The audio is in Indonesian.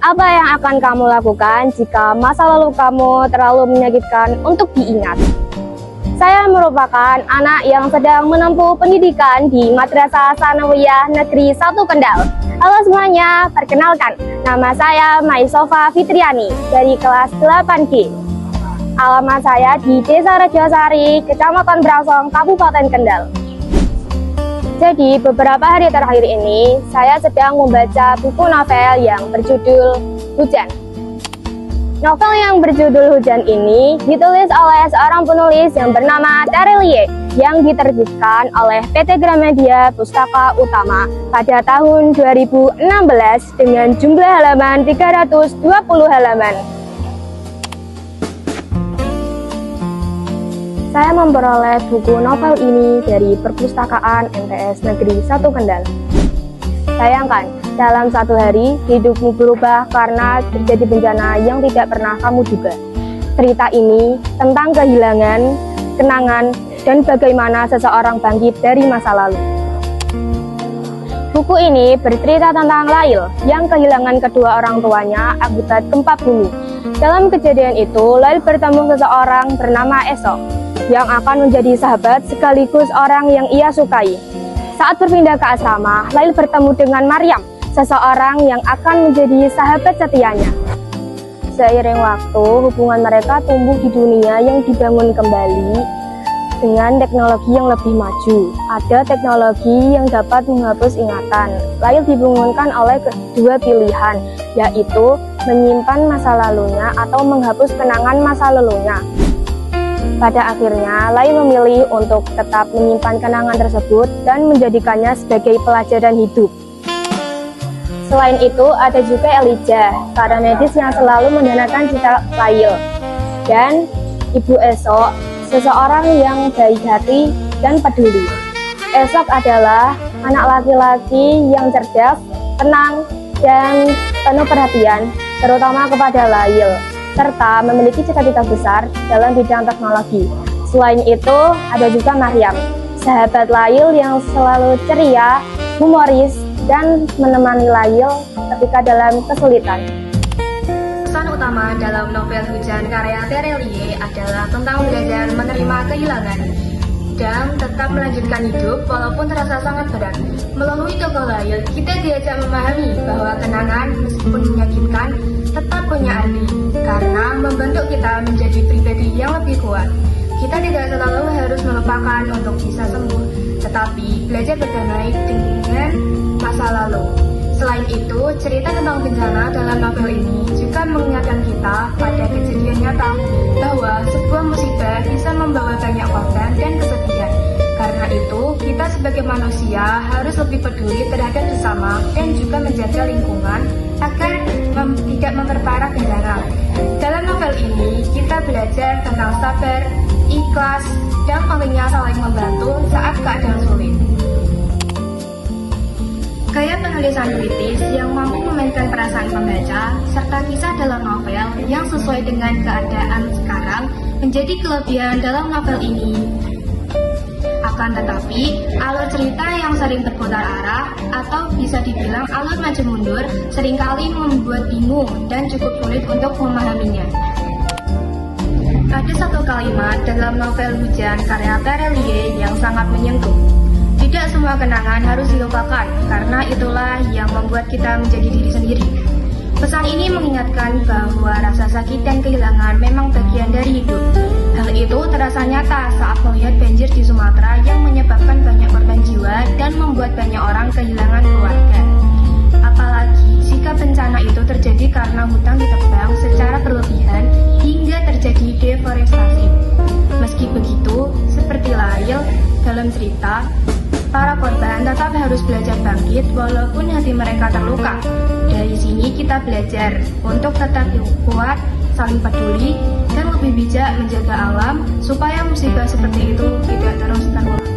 Apa yang akan kamu lakukan jika masa lalu kamu terlalu menyakitkan untuk diingat? Saya merupakan anak yang sedang menempuh pendidikan di Madrasah Tsanawiyah Negeri 1 Kendal. Halo semuanya, perkenalkan, nama saya Maisofa Fitriani dari kelas 8G. Alamat saya di Desa Rejosari, Kecamatan Brasong, Kabupaten Kendal. Jadi beberapa hari terakhir ini saya sedang membaca buku novel yang berjudul Hujan. Novel yang berjudul Hujan ini ditulis oleh seorang penulis yang bernama Terelie yang diterbitkan oleh PT Gramedia Pustaka Utama pada tahun 2016 dengan jumlah halaman 320 halaman. Saya memperoleh buku novel ini dari perpustakaan MTS Negeri 1 Kendal. Sayangkan, dalam satu hari hidupmu berubah karena terjadi bencana yang tidak pernah kamu duga. Cerita ini tentang kehilangan, kenangan, dan bagaimana seseorang bangkit dari masa lalu. Buku ini bercerita tentang Lail yang kehilangan kedua orang tuanya akibat gempa bumi. Dalam kejadian itu, Lail bertemu seseorang bernama Esok yang akan menjadi sahabat sekaligus orang yang ia sukai. Saat berpindah ke asrama, Lail bertemu dengan Maryam, seseorang yang akan menjadi sahabat setianya. Seiring waktu, hubungan mereka tumbuh di dunia yang dibangun kembali dengan teknologi yang lebih maju. Ada teknologi yang dapat menghapus ingatan. Lail dibingungkan oleh kedua pilihan, yaitu menyimpan masa lalunya atau menghapus kenangan masa lalunya. Pada akhirnya, Lail memilih untuk tetap menyimpan kenangan tersebut dan menjadikannya sebagai pelajaran hidup. Selain itu, ada juga Elijah, para medis yang selalu mendoakan cita Lail. Dan Ibu Esok, seseorang yang baik hati dan peduli. Esok adalah anak laki-laki yang cerdas, tenang, dan penuh perhatian, terutama kepada Lail, serta memiliki cita-cita besar dalam bidang teknologi. Selain itu, ada juga Maryam, sahabat Lail yang selalu ceria, humoris, dan menemani Lail ketika dalam kesulitan. Pesan utama dalam novel Hujan karya Terelie adalah tentang belajar menerima kehilangan dan tetap melanjutkan hidup walaupun terasa sangat berat. Melalui tokoh Lail, kita diajak memahami bahwa kenangan meskipun menyakitkan tetap punya arti karena membentuk kita menjadi pribadi yang lebih kuat. Kita tidak selalu harus melupakan untuk bisa sembuh, tetapi belajar berdamai dengan masa lalu. Selain itu, cerita tentang bencana dalam novel ini juga mengingatkan kita pada kejadian nyata bahwa sebuah musibah bisa membawa banyak korban dan kesedihan. Karena itu, kita sebagai manusia harus lebih peduli terhadap sesama dan juga menjaga lingkungan agar tidak memperparah bencana. Dalam novel ini, kita belajar tentang sabar, ikhlas, dan pentingnya saling membantu saat keadaan sulit. Gaya penulisan kritis yang mampu memainkan perasaan pembaca, serta kisah dalam novel yang sesuai dengan keadaan sekarang menjadi kelebihan dalam novel ini. Akan tetapi, alur cerita yang sering berputar arah atau bisa dibilang alur maju mundur seringkali membuat bingung dan cukup sulit untuk memahaminya. Ada satu kalimat dalam novel Hujan karya Terelie yang sangat menyentuh. Tidak semua kenangan harus dilupakan, karena itulah yang membuat kita menjadi diri sendiri. Pesan ini mengingatkan bahwa rasa sakit dan kehilangan memang bagian dari hidup. Hal itu terasa nyata saat melihat banjir di Sumatera yang menyebabkan banyak korban jiwa dan membuat banyak orang kehilangan keluarga. Apalagi jika bencana itu terjadi karena hutan ditebang secara berlebihan hingga terjadi deforestasi. Meski begitu, seperti Lail dalam cerita, para korban tetap harus belajar bangkit walaupun hati mereka terluka. Dari sini kita belajar untuk tetap kuat, saling peduli, dan lebih bijak menjaga alam supaya musibah seperti itu tidak terus terulang.